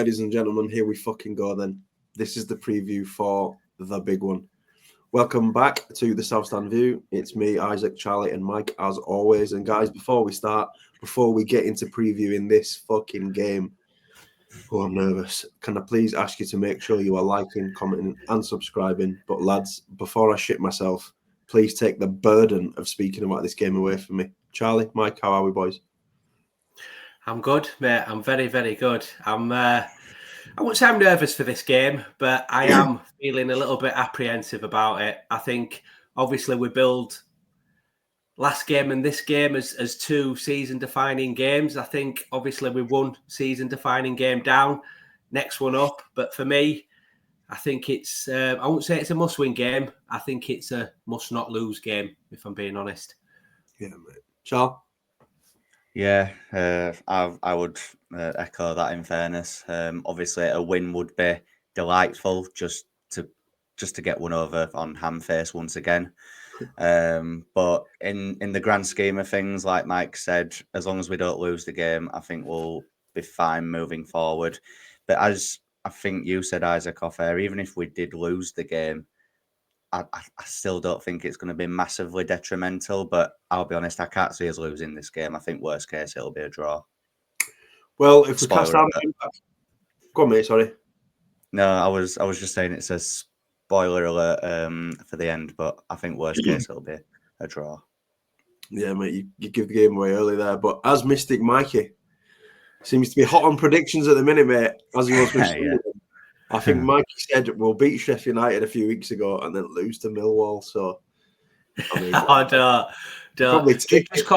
ladies and gentlemen, here we fucking go then. This is the preview for the big one. Welcome back to the South Stand View. It's me, Isaac, Charlie, and Mike, as always. And guys, before we get into previewing this fucking game, I'm nervous. Can I please ask you to make sure you are liking, commenting, and subscribing? But lads, before I shit myself, please take the burden of speaking about this game away from me. Charlie, Mike, how are we, boys? I'm good, mate. I'm very, very good. I wouldn't say I'm nervous for this game, but I am feeling a little bit apprehensive about it. I think, obviously, we build last game and this game as two season-defining games. I think, obviously, we won season-defining game down, next one up. But for me, I think it's, I wouldn't say it's a must-win game. I think it's a must-not-lose game, if I'm being honest. Yeah, mate. Charles? Yeah, I would echo that in fairness. Obviously, a win would be delightful just to get one over on Hamface once again. But in the grand scheme of things, like Mike said, as long as we don't lose the game, I think we'll be fine moving forward. But as I think you said, Isaac, off-air, even if we did lose the game, I still don't think it's going to be massively detrimental, but I'll be honest, I can't see us losing this game. I think worst case, it'll be a draw. Well, if we cast out... Go on, mate, sorry. No, I was just saying it's a spoiler alert for the end, but I think worst case, it'll be a draw. Yeah, mate, you give the game away early there. But as Mystic Mikey seems to be hot on predictions at the minute, mate, as he was with Yeah. I think Mikey said we'll beat Sheffield United a few weeks ago and then lose to Millwall. So, I mean, don't. Just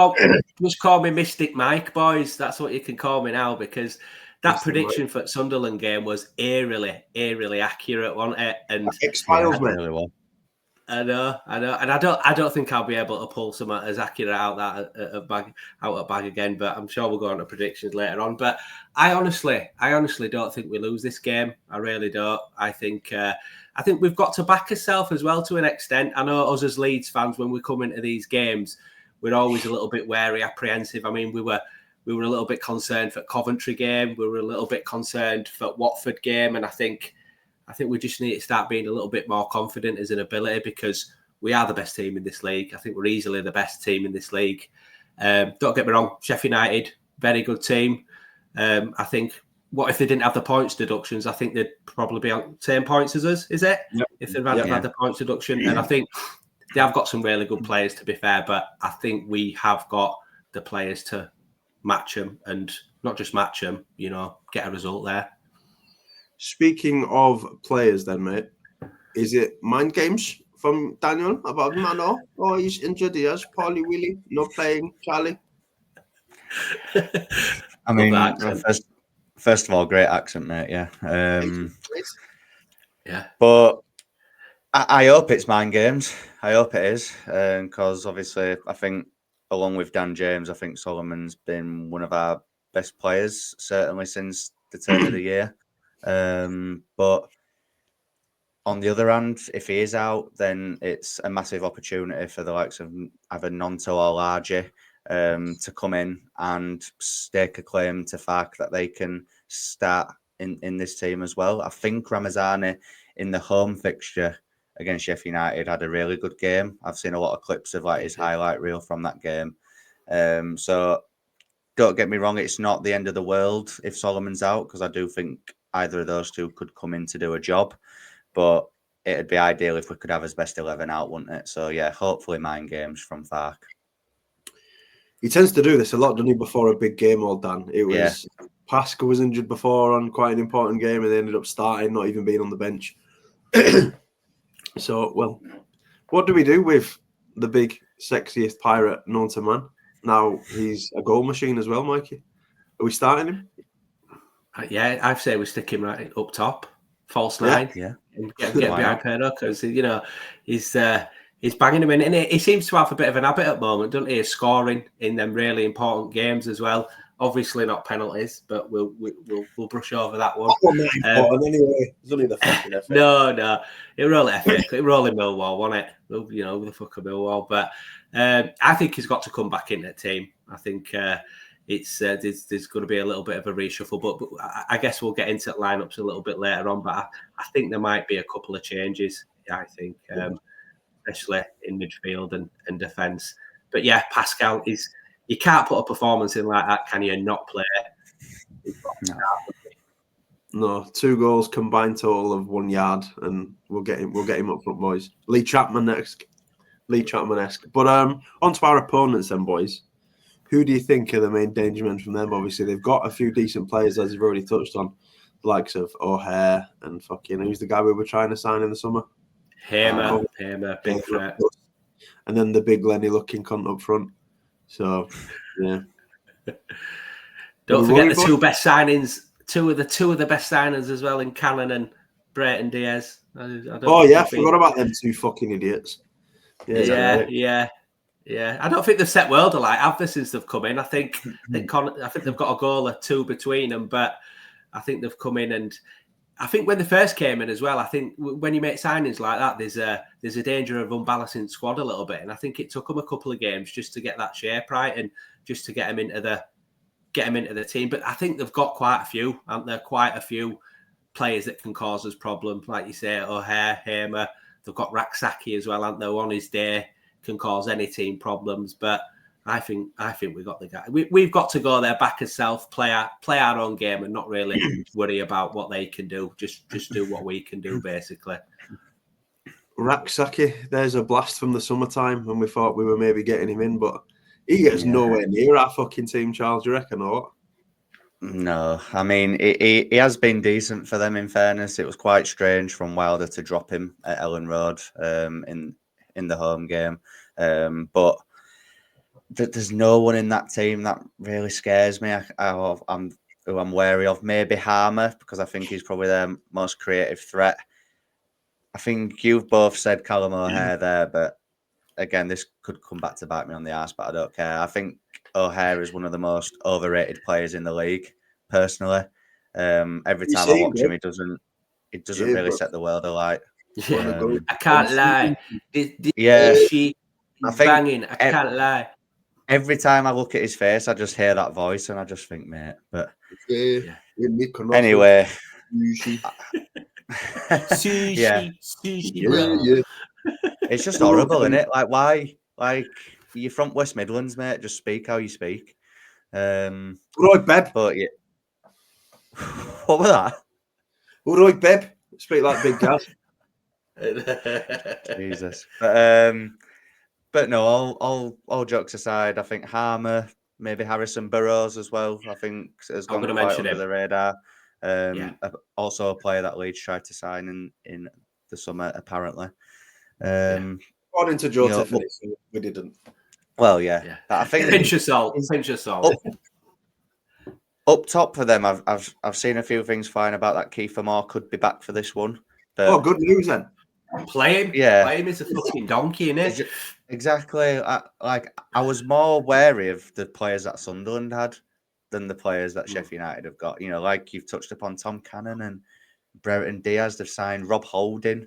call me Mystic Mike, boys. That's what you can call me now, because that Mystic prediction Mike. for Sunderland game was eerily accurate, wasn't it? And X-Files, mate. Really well. I know, and I don't think I'll be able to pull something as accurate out of bag again. But I'm sure we'll go on to predictions later on. But I honestly don't think we lose this game. I really don't. I think we've got to back ourselves as well to an extent. I know us as Leeds fans, when we come into these games, we're always a little bit wary, apprehensive. I mean, we were a little bit concerned for Coventry game. We were a little bit concerned for Watford game, and I think we just need to start being a little bit more confident as an ability, because we are the best team in this league. I think we're easily the best team in this league. Don't get me wrong, Sheffield United, very good team. I think, what if they didn't have the points deductions? I think they'd probably be on the same points as us, is it? Yep. If they'd had the points deduction. Yeah. And I think they have got some really good players, to be fair, but I think we have got the players to match them, and not just match them, get a result there. Speaking of players then, mate, is it mind games from Daniel about Mano? Oh, he's injured, he has Paulie Willie, not playing, Charlie? I mean, first of all, great accent, mate, yeah. Yeah. But I hope it's mind games. I hope it is, because obviously I think, along with Dan James, I think Solomon's been one of our best players, certainly since the turn of the year. But on the other hand, if he is out, then it's a massive opportunity for the likes of either Nonto or Largy to come in and stake a claim to fact that they can start in this team as well. I think Ramazani in the home fixture against Sheffield United had a really good game. I've seen a lot of clips of his highlight reel from that game. So don't get me wrong, it's not the end of the world if Solomon's out, because I do think either of those two could come in to do a job, but it'd be ideal if we could have his best 11 out, wouldn't it? So yeah, hopefully mind games from Fark. He tends to do this a lot, doesn't he, before a big game, all done. It was Pascal was injured before on quite an important game, and they ended up starting, not even being on the bench. So, well, what do we do with the big, sexiest pirate known to man? Now he's a goal machine as well, Mikey. Are we starting him? Yeah, I'd say we stick him right up top, false nine, and get behind Pedro, because he's banging him in, and he seems to have a bit of an habit at the moment, doesn't he? Of scoring in them really important games as well. Obviously not penalties, but we'll brush over that one. Anyway, it's only the fucking effort. No, it roll epic. It roll in Millwall, wasn't it? The fuck of Millwall, but I think he's got to come back in that team. I think. it's there's going to be a little bit of a reshuffle. But I guess we'll get into lineups a little bit later on. But I think there might be a couple of changes. I think, especially in midfield and defence. But yeah, Pascal is. You can't put a performance in like that, can you? And not play. No, 2 goals combined total of 1 yard, and we'll get him up front, boys. Lee Chapman-esque. But on to our opponents then, boys. Who do you think are the main danger men from them? Obviously, they've got a few decent players, as you've already touched on, the likes of O'Hare and fucking who's the guy we were trying to sign in the summer? Hamer, big threat. And then the big Lenny looking cunt up front. So, yeah. Don't forget the 2 best signings. Two of the best signers as well in Callan and Brayton Diaz. I forgot about them 2 fucking idiots. Yeah. I don't think they've set world alight, have they, since they've come in? I think they've got a goal or 2 between them, but I think they've come in, and I think when they first came in as well, I think when you make signings like that, there's a danger of unbalancing squad a little bit, and I think it took them a couple of games just to get that shape right and just to get them into the team. But I think they've got quite a few, aren't there? Quite a few players that can cause us problems, like you say, O'Hare, Hamer. They've got Raksaki as well, aren't they? On his day can cause any team problems. But I think we got the guy. We've got to go there, back ourselves, play our own game, and not really worry about what they can do. Just do what we can do, basically. Raksaki, there's a blast from the summertime when we thought we were maybe getting him in, but he gets nowhere near our fucking team, Charles. Do you reckon or what? No, I mean, he has been decent for them, in fairness. It was quite strange from Wilder to drop him at Ellen Road in the home game. But there's no one in that team that really scares me. I'm wary of. Maybe Harmer, because I think he's probably their most creative threat. I think you've both said CallumO'Hare there, but again, this could come back to bite me on the arse, but I don't care. I think O'Hare is one of the most overrated players in the league, personally. Every time I watch him, he doesn't really set the world alight. I can't lie. She banging. I can't lie. Every time I look at his face, I just hear that voice and I just think, mate. But anyway. It's just horrible, isn't it? Like, why? Like, you're from West Midlands, mate. Just speak how you speak. Right, Beb. But yeah. What was that? All right, Beb. Speak like big guys. Jesus. But no, all jokes aside, I think Harmer, maybe Harrison Burrows as well, I think has gone quite under the radar. Also a player that Leeds tried to sign in the summer, apparently. According to Joe Tiffany, we didn't. Well, yeah. I think pinch of salt. Up top for them, I've seen a few things flying about that Kiefer Moore could be back for this one. But, good news then. Play him. Yeah. Play him as a fucking donkey, innit? Exactly. I was more wary of the players that Sunderland had than the players that Sheffield United have got. You know, like you've touched upon Tom Cannon and Brayton Diaz. They've signed Rob Holding.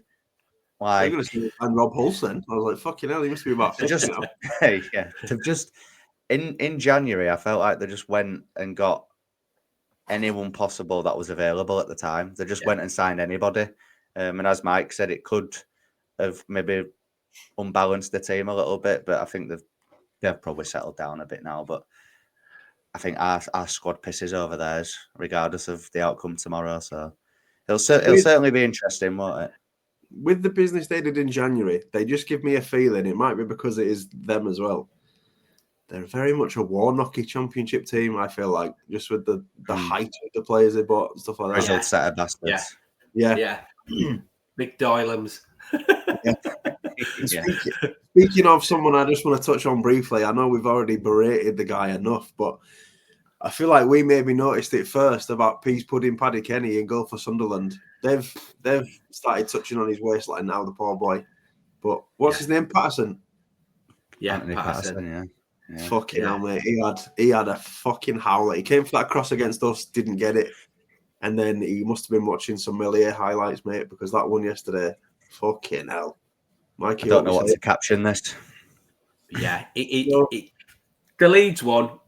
Like, going to sign Rob Hulsen. I was like, fucking hell, he must be about 50 now. They've just in January, I felt like they just went and got anyone possible that was available at the time. They just went and signed anybody. And as Mike said, it could have maybe unbalanced the team a little bit, but I think they've probably settled down a bit now. But I think our squad pisses over theirs, regardless of the outcome tomorrow. So it'll certainly be interesting, won't it? With the business they did in January, they just give me a feeling, it might be because it is them as well. They're very much a Warnocky Championship team, I feel like, just with the height of the players they bought and stuff like that. Grizzled set of bastards. Yeah. Big Doylams. Speaking of someone I just want to touch on briefly, I know we've already berated the guy enough, but I feel like we maybe noticed it first about Peas Pudding Paddy Kenny in goal for Sunderland. They've started touching on his waistline now, the poor boy. But what's his name? Patterson? Yeah, Patterson. Yeah. Fucking hell, mate. He had a fucking howler. He came for that cross against us, didn't get it. And then he must have been watching some Millier highlights, mate, because that one yesterday, fucking hell. Mikey, I don't know what to caption this. Yeah, the Leeds one,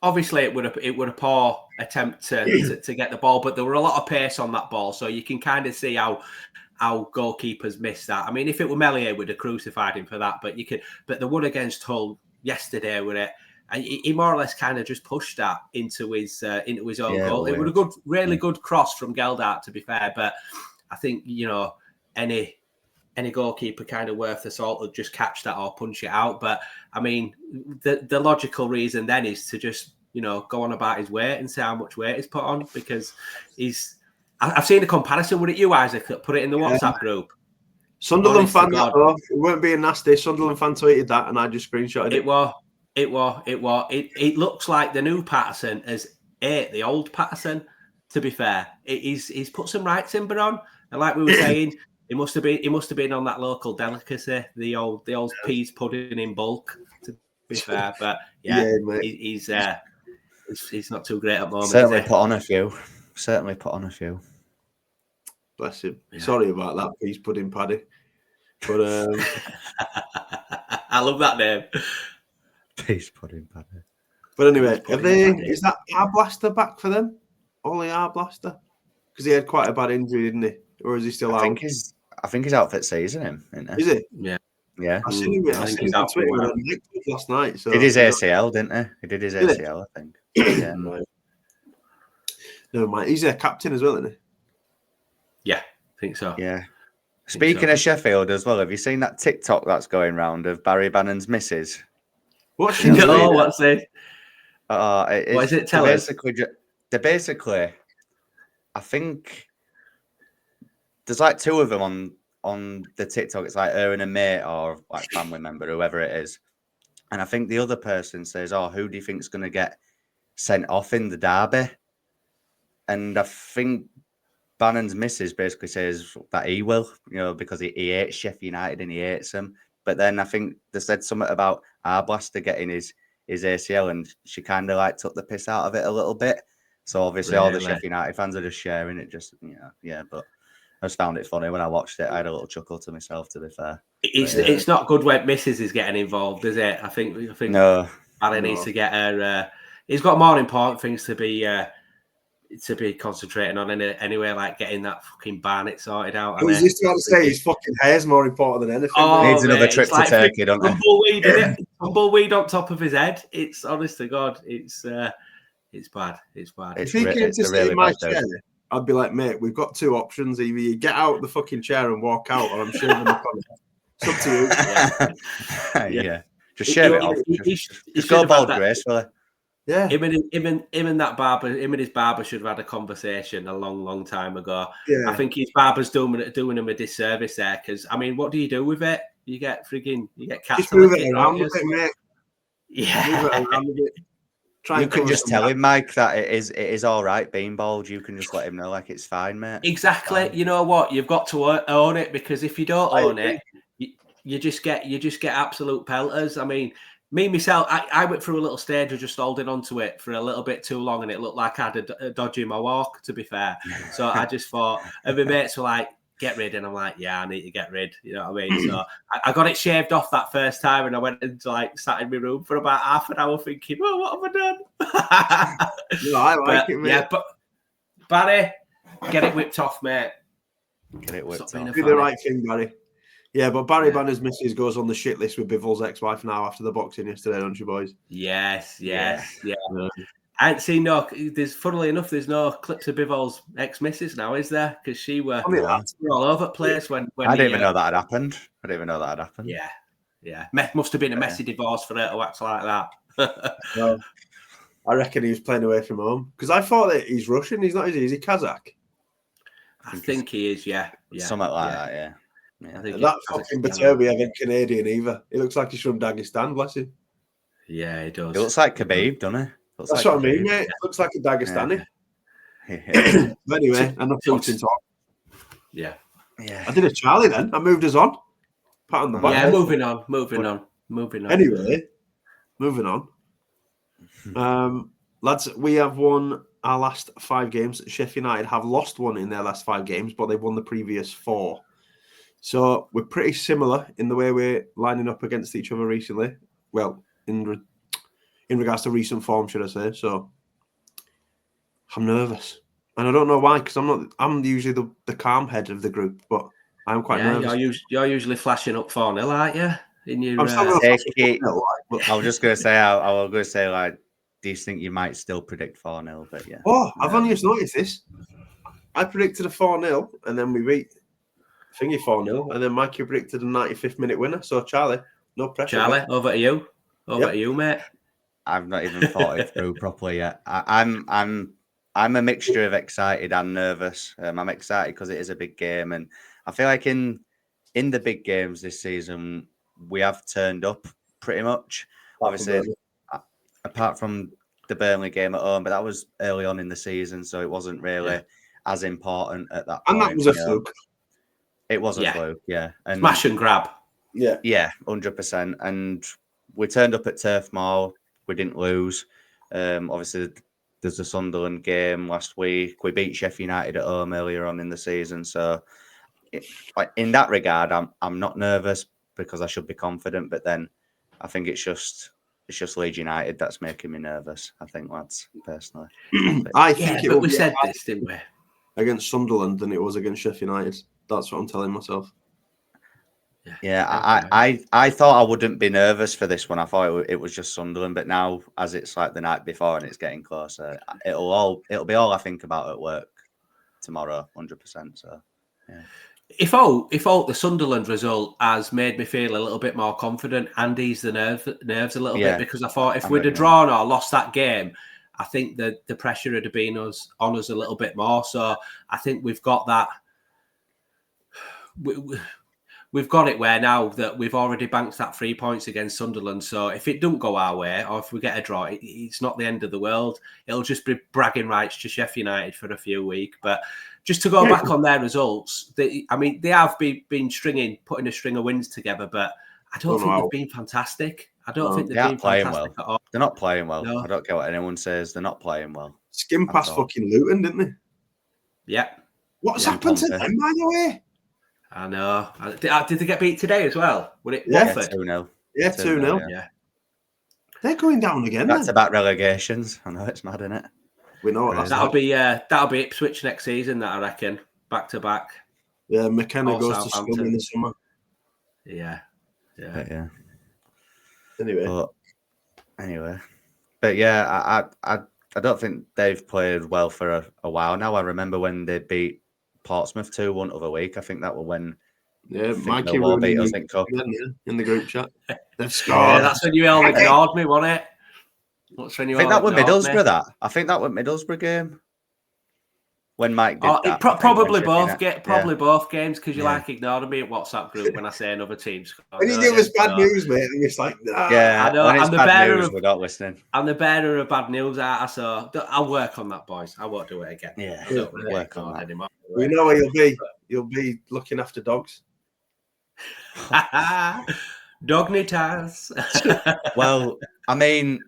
obviously it would a poor attempt to get the ball, but there were a lot of pace on that ball, so you can kind of see how goalkeepers miss that. I mean, if it were Meslier, we'd have crucified him for that, but the one against Hull yesterday with it, and he more or less kind of just pushed that into his own goal. It was a really good cross from Geldart, to be fair, but I think any goalkeeper kind of worth the salt would just catch that or punch it out. But I mean, the logical reason then is to just go on about his weight and say how much weight he's put on, because I've seen a comparison with it. You, Isaac, that put it in the WhatsApp group. Sunderland fan, that though. It weren't being nasty. Sunderland fan tweeted that, and I just screenshotted it. It looks like the new Patterson has ate the old Patterson. To be fair, he's put some right timber on, and like we were saying, it must have been on that local delicacy, the old peas pudding in bulk. To be fair, but he's not too great at the moment. Certainly put on a few. Bless him. Yeah. Sorry about that, peas pudding, Paddy. But I love that name. Peas pudding, Paddy. But anyway, is that Arblaster back for them? Ollie Arblaster? Because he had quite a bad injury, didn't he? Or is he still out? I think he's out for the season, isn't he? Is it? Yeah. I seen him on Twitter last night. So he did his ACL, didn't he? He did his ACL, I think. Yeah. No, mate. He's their captain as well, isn't he? Yeah, I think so. Yeah. Speaking of Sheffield as well, have you seen that TikTok that's going round of Barry Bannon's missus? What's she doing? No, what's it? What is it? Tell us. They're basically, I think there's like two of them on the TikTok. It's like her and a mate or like family member, whoever it is. And I think the other person says, who do you think's going to get sent off in the derby? And I think Bannon's missus basically says that he will, because he hates Sheffield United and he hates them. But then I think they said something about Arblaster getting his ACL, and she kind of like took the piss out of it a little bit. So obviously all the Sheffield United fans are just sharing it, but I just found it funny when I watched it. I had a little chuckle to myself, to be fair. It's not good when Mrs. is getting involved, is it? I think no. Barry needs to get her. He's got more important things to be concentrating on anyway, like getting that fucking Barnet sorted out. I was just about to say his fucking hair's more important than anything. He needs another trip to Turkey, don't he? Tumbleweed, isn't it? Tumbleweed on top of his head. It's honest to God, it's bad. It's bad. If he came to sit in my chair, I'd be like, mate, we've got two options. Either you get out the fucking chair and walk out, or I'm shaving the corner. It's up to you. Yeah. Just shave it off. Just go bald gracefully. Yeah, him and his barber should have had a conversation a long time ago. Yeah. I think his barber's doing him a disservice there, because I mean, what do you do with it? You get cats. Just move it around with it, mate. Yeah, move it around with it. You can just tell him, Mike, that it is all right being bald. You can just let him know, like, it's fine, mate. Exactly. You know what? You've got to own it, because if you don't own it, you just get absolute pelters. I mean, me myself, I went through a little stage of just holding onto it for a little bit too long, and it looked like I had a dodgy in my walk, to be fair. So I just thought, and my mates were like, get rid, and I'm like, yeah, I need to get rid. You know what I mean? So I got it shaved off that first time, and I went and sat in my room for about half an hour thinking, well, what have I done? No, I like it, mate. Yeah, but Barry, get it whipped off, mate. Get it whipped off. Do the right thing, Barry. Yeah, but Barry Bannon's missus goes on the shit list with Bivell's ex-wife now after the boxing yesterday, don't you, boys? Yes. Yeah. I ain't seen funnily enough, there's no clips of Bivell's ex-missus now, is there? Because she were all over the place when I didn't even know that had happened. Yeah. Must have been a messy divorce for her to act like that. Well, I reckon he was playing away from home. Because I thought that he's Russian. He's not, is he Kazakh? I think he is, yeah. Something like that, yeah. That fucking Batavi ain't Canadian either. He looks like he's from Dagestan, bless him. Yeah, he does. He looks like Khabib, doesn't he? That's what I mean, mate. Looks like a Dagestani. Yeah. But anyway, enough Putin talk. Yeah. I did a Charlie then. I moved us on. Pat on the back. Yeah, moving on. Anyway, moving on. Lads, we have won our last 5 games. Sheffield United have lost one in their last 5 games, but they've won the previous 4. So we're pretty similar in the way we're lining up against each other recently. Well, in in regards to recent form, should I say? So I'm nervous, and I don't know why, because I'm usually the calm head of the group, but I'm quite nervous. You're usually flashing up 4-0, aren't you? In your, I'm still going to flash up 4-0, but I was just going to say, I was going to say, like, do you think you might still predict 4-0? But yeah. Oh, I've only just noticed this. I predicted a 4-0, and then we beat Thingy 4-0, and then Mikey predicted a 95th minute winner. So Charlie, no pressure. Charlie, mate. over to you. To you, mate. I've not even thought it through properly yet. I'm a mixture of excited and nervous. I'm excited because it is a big game, and I feel like in the big games this season we have turned up pretty much. Obviously, apart from the Burnley game at home, but that was early on in the season, so it wasn't really as important at that point. And that was a fluke. It was a fluke, yeah. And smash and grab. Yeah, 100%. And we turned up at Turf Moor. We didn't lose. Obviously, there's the Sunderland game last week. We beat Sheffield United at home earlier on in the season. So, in that regard, I'm not nervous because I should be confident. But then, I think it's just Leeds United that's making me nervous. I think, lads, personally. I think we said this, didn't we? Against Sunderland than it was against Sheffield United. That's what I'm telling myself. Yeah, I thought I wouldn't be nervous for this one. I thought it was just Sunderland, but now as it's like the night before and it's getting closer, it'll be all I think about at work tomorrow, 100%. So, yeah. If the Sunderland result has made me feel a little bit more confident and ease the nerves a little bit, because I thought if we'd have drawn or lost that game, I think that the pressure would have been on us a little bit more. So I think we've got that. We've got it where now that we've already banked that 3 points against Sunderland. So if it don't go our way, or if we get a draw, it's not the end of the world. It'll just be bragging rights to Sheffield United for a few weeks. But just to go back on their results, they have been putting a string of wins together, but I don't think they've been fantastic. I don't think they've been playing fantastic well. at all. They're not playing well. No. I don't care what anyone says. They're not playing well. Skim past fucking Luton, didn't they? Yeah. What's happened to them, by the way? I know. Did they get beat today as well? Would it? Yeah, Watford? 2-0. Yeah, 2-0. Yeah. They're going down again. That's about relegations. I know it's mad, isn't it? We know what that's that'll be Ipswich next season. That I reckon, back to back. Yeah, McKenna goes to Scum in the summer. Yeah. Anyway, but yeah, I don't think they've played well for a while now. I remember when they beat Portsmouth 2-1 other week. I think that was when Mikey beat us in the group chat. They've scored. Yeah, that's when you all ignored me, wasn't it? I think that was Middlesbrough. I think that was Middlesbrough game when Mike did that. Probably both games because you like ignoring me at WhatsApp group when I say another team score. When you give us bad news, mate, and it's like, nah. Yeah, I know. When it's bad news, we're not listening. I'm the bearer of bad news, so I'll work on that, boys. I won't do it again. Yeah, I don't really work on that anymore. We know where you'll be. You'll be looking after dogs. Dognitas. Well, I mean,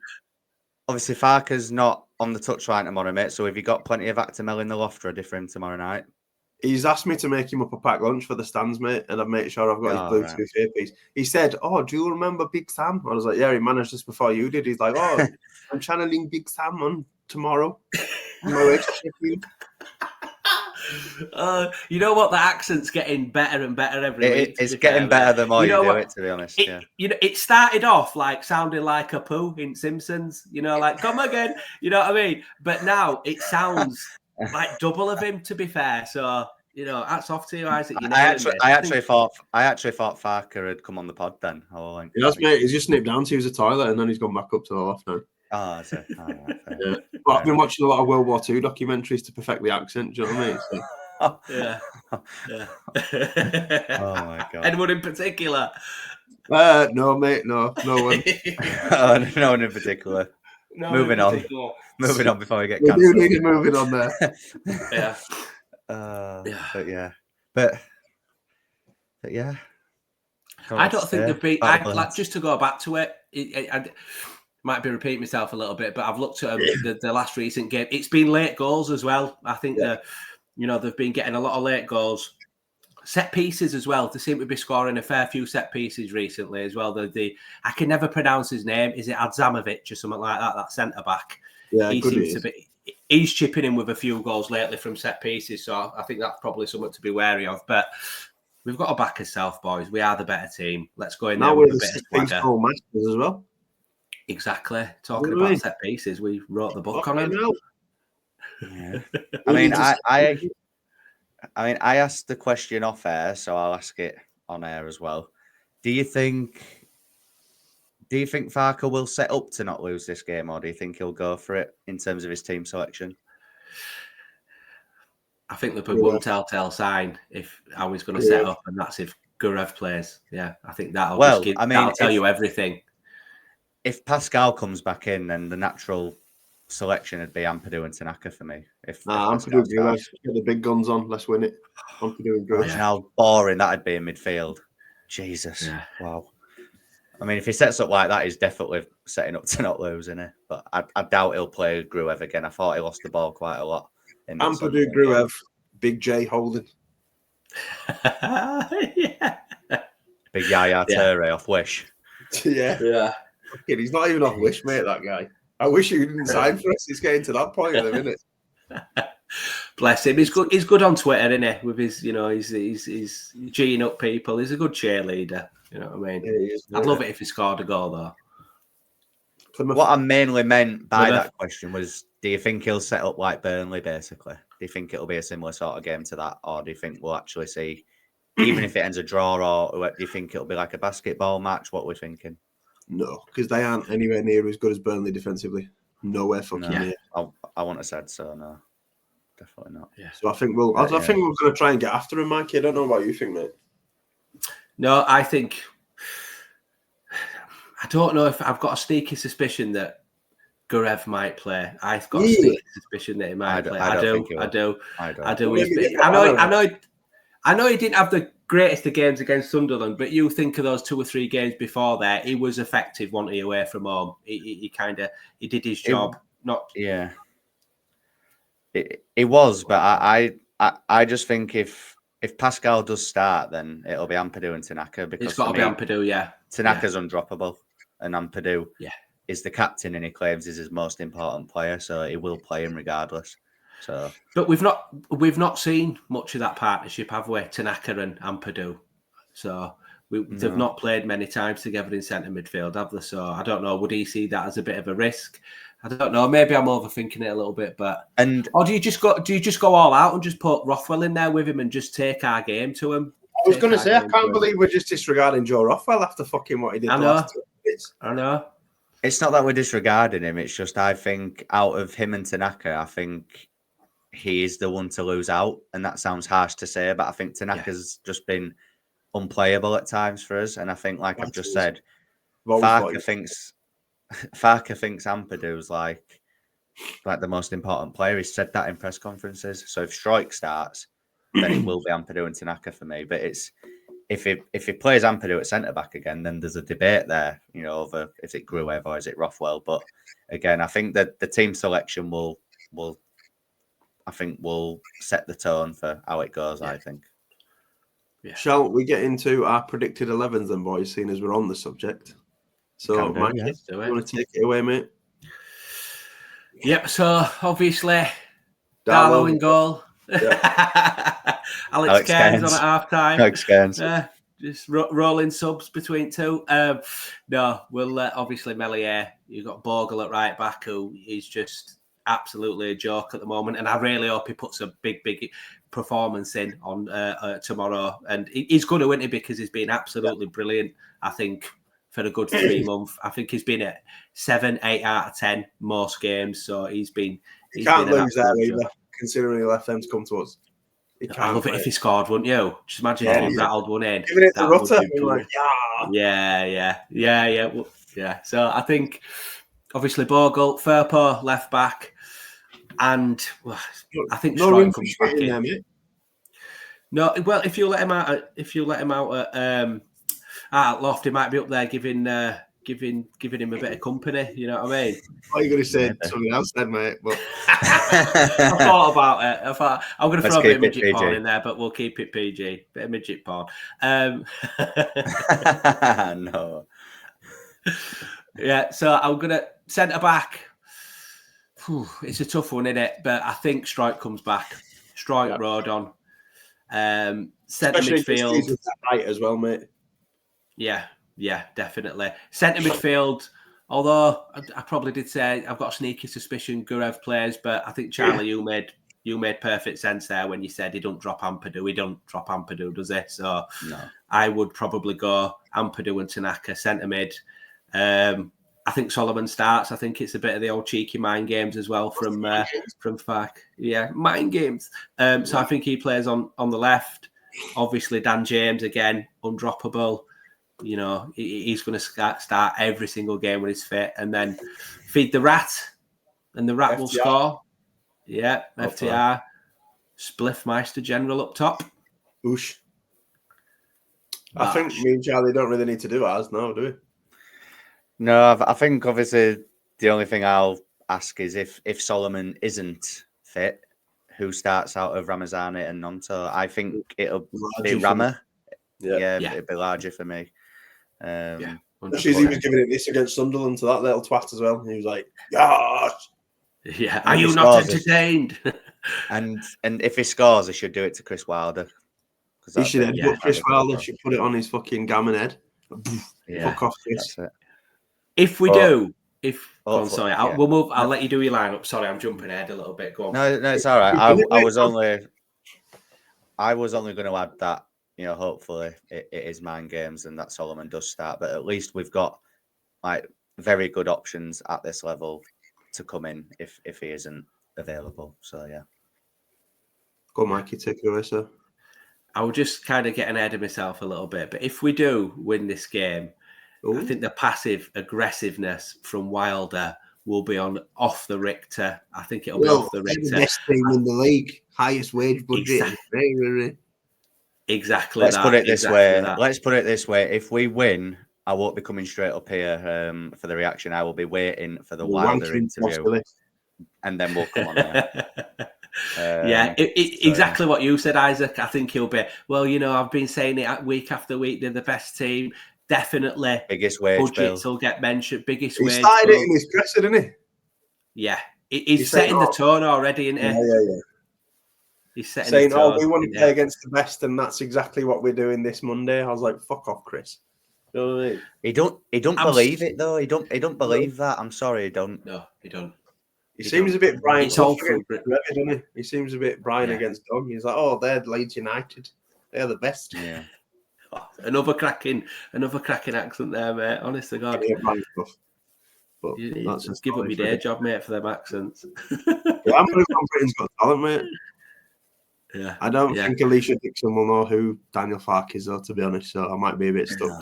obviously Farker's not on the touchline tomorrow, mate. So have you got plenty of Actimel in the loft ready for him tomorrow night? He's asked me to make him up a packed lunch for the stands, mate, and I've made sure I've got his Bluetooth earpiece. He said, "Oh, do you remember Big Sam?" I was like, "Yeah, he managed this before you did." He's like, "Oh, I'm channeling Big Sam on tomorrow." You know what? The accent's getting better and better every week. It's getting better the more you do it, to be honest. It started off like sounding like a poo in Simpsons, like come again, you know what I mean? But now it sounds like double of him, to be fair. So, hats off to you, Isaac. I actually thought Farker had come on the pod then. Mate. He's just snipped down to use a toilet and then he's gone back up to the loft now. Oh, that's it. Right, yeah. But I've been watching a lot of World War II documentaries to perfect the accent. Do you know what I mean? Yeah. Oh my god. Anyone in particular? No, mate. No one. No one in particular. Moving on before we get cancelled. We do need it moving on there. Yeah. But yeah. I don't think they've been. Just to go back to it, I might be repeating myself a little bit, but I've looked at the last recent game. It's been late goals as well. I think they've been getting a lot of late goals. set pieces as well. They seem to be scoring a fair few set pieces recently as well. I can never pronounce his name. Is it Adzamovic or something like that? That centre back. Yeah, he good seems to be. He's chipping in with a few goals lately from set pieces, so I think that's probably something to be wary of. But we've got to back ourselves, boys. We are the better team. Let's go in there with a bit of swagger. Goal masters as well. Exactly. Talking about set pieces, we wrote the book on them. Yeah. I asked the question off air, so I'll ask it on air as well. Do you think Farke will set up to not lose this game, or do you think he'll go for it in terms of his team selection? I think there'll be one telltale sign if how he's going to set up, and that's if Gurev plays. Yeah, I think that'll tell you everything. If Pascal comes back in, then the natural selection would be Ampadu and Tanaka for me. If Ampadu, let's get the big guns on. Let's win it. Ampadu and Gurev. How boring that'd be in midfield. Jesus. Yeah. Wow. I mean, if he sets up like that, he's definitely setting up to not lose, isn't he? But I doubt he'll play Gruev again. I thought he lost the ball quite a lot. Ampadu, Gruev, Big J holding. Yeah. Big Yaya Toure off Wish. Yeah. He's not even off Wish, mate, that guy. I wish he didn't sign for us. He's getting to that point in a minute. Bless him. He's good on Twitter, isn't he? With his, he's G'ing up people. He's a good cheerleader. You know what I mean? Yeah, I'd love it if he scored a goal, though. What I mainly meant by that question was, do you think he'll set up like Burnley, basically? Do you think it'll be a similar sort of game to that? Or do you think we'll actually see, even if it ends a draw, or do you think it'll be like a basketball match? What we're thinking? No, because they aren't anywhere near as good as Burnley defensively. Nowhere fucking near. I wouldn't have said so, no. Definitely not. Yeah. So I think we're going to try and get after him, Mikey. I don't know what you think, mate. No, I don't know if I've got a sneaky suspicion that Gurev might play. I've got a sneaky suspicion that he might play. I do. I know he didn't have the greatest of games against Sunderland, but you think of those 2 or 3 games before there, he was effective, wasn't he, away from home? He did his job. It was, but I just think if Pascal does start, then it'll be Ampadu and Tanaka, because it's got to be Ampadu, yeah. Tanaka's undroppable, and Ampadu is the captain, and he claims he's his most important player, so he will play him regardless. So, but we've not seen much of that partnership, have we? Tanaka and Ampadu. So they've not played many times together in centre midfield, have they? So I don't know. Would he see that as a bit of a risk? I don't know. Maybe I'm overthinking it a little bit, or do you just go all out and just put Rothwell in there with him and just take our game to him? I was going to say, I can't believe we're just disregarding Joe Rothwell after fucking what he did. I know. It's not that we're disregarding him. It's just I think out of him and Tanaka, I think he is the one to lose out, and that sounds harsh to say, but I think Tanaka's just been unplayable at times for us, and I think, like I've just said, Farke thinks Ampadu's like the most important player. He's said that in press conferences. So if Strike starts, then it will be Ampadu and Tanaka for me. But it's if he plays Ampadu at centre back again, then there's a debate there, over is it Gruev or is it Rothwell. But again, I think that the team selection will set the tone for how it goes. I think. Yeah. Shall we get into our predicted 11s then, boys? Seeing as we're on the subject. So, Mike, you want to take it away, mate? Yep. So, obviously, Darlow in goal. Yeah. Alex Cairns on at half-time. Alex Cairns. Just rolling subs between two. We'll obviously Meslier. You've got Bogle at right back, who is just absolutely a joke at the moment. And I really hope he puts a big performance in on tomorrow. And he's going to win it because he's been absolutely brilliant, I think, for a good 3 months. I think he's been at 7, 8 out of 10 most games. So he's been. He can't lose that either, considering he left them to come to us. I love it if he scored, wouldn't you? Just imagine if he rattled one in. Giving it to Rutter. Yeah. So I think, obviously, Bogle, Firpo, left back, and I think Strike comes back in. There, no, well, if you let him out at Loft, he might be up there giving giving him a bit of company. You know what I mean? What are you going to say? Something else then, mate. But I thought about it. I thought I'm going to throw a bit of midget PG. porn in there, but we'll keep it PG. Bit of midget porn. No. Yeah, so I'm going to centre back. It's a tough one, isn't it? But I think Strike comes back. Strike, Rodon. Centre midfield. With that right as well, mate. Yeah, definitely. Centre midfield. Although I probably did say I've got a sneaky suspicion Gurev plays, but I think Charlie, you made perfect sense there when you said he don't drop Ampadu. He don't drop Ampadu, does he? So no. I would probably go Ampadu and Tanaka centre mid. I think Solomon starts. I think it's a bit of the old cheeky mind games as well from Fark. Yeah, mind games. So I think he plays on the left. Obviously, Dan James again, undroppable. You know, he's going to start every single game when he's fit, and then feed the rat, and the rat will score. Yeah, FTR. Spliffmeister General up top. Oosh. I think me and Charlie don't really need to do ours now, do we? No, I think obviously the only thing I'll ask is if Solomon isn't fit, who starts out of Ramazani and Nonto? I think it'll be Rama. Yeah, it'd be larger for me. He was giving it this against Sunderland to that little twat as well. He was like, "Gosh, yeah, are you not entertained?" and if he scores, he should do it to Chris Wilder. He should Chris Wilder should put it on his fucking gammon head. Fuck off, Chris. If we do, we'll move. I'll let you do your lineup. Sorry, I'm jumping ahead a little bit. Go on. No, it's all right. I was only going to add that. You know, hopefully it is mind games and that Solomon does start, but at least we've got like very good options at this level to come in if he isn't available. So yeah. Go, Mikey, take it away, sir. I will just kind of get ahead of myself a little bit, but if we do win this game, I think the passive aggressiveness from Wilder will be off the Richter. I think it'll be off the Richter. The best team in the league, highest wage budget. Exactly. Let's put it this way. If we win, I won't be coming straight up here for the reaction. I will be waiting for the Wilder interview, and then we'll come on there. Exactly what you said, Isaac. I think he'll be. Well, you know, I've been saying it week after week. They're the best team. Definitely. Biggest wage budgets will get mentioned. Biggest wage. He started it in his presser, didn't he? Yeah, he's setting the tone already, isn't he? Yeah. He's saying, we want to play against the best, and that's exactly what we're doing this Monday. I was like, "Fuck off, Chris." You know what I mean? He don't believe it though. He don't believe that. I'm sorry, he don't. No, he don't. He seems a bit Brian. It's all through, doesn't he? He seems a bit Brian against Don. He's like, "Oh, they're Leeds United. They're the best." Yeah. Another cracking accent there, mate. Honest to God. But that's just give up your day job, mate, for them accents. Yeah, I'm going to go Britain's Got Talent, mate. Yeah. I don't think Alicia Dixon will know who Daniel Farke is, though, to be honest. So I might be a bit stuck. No,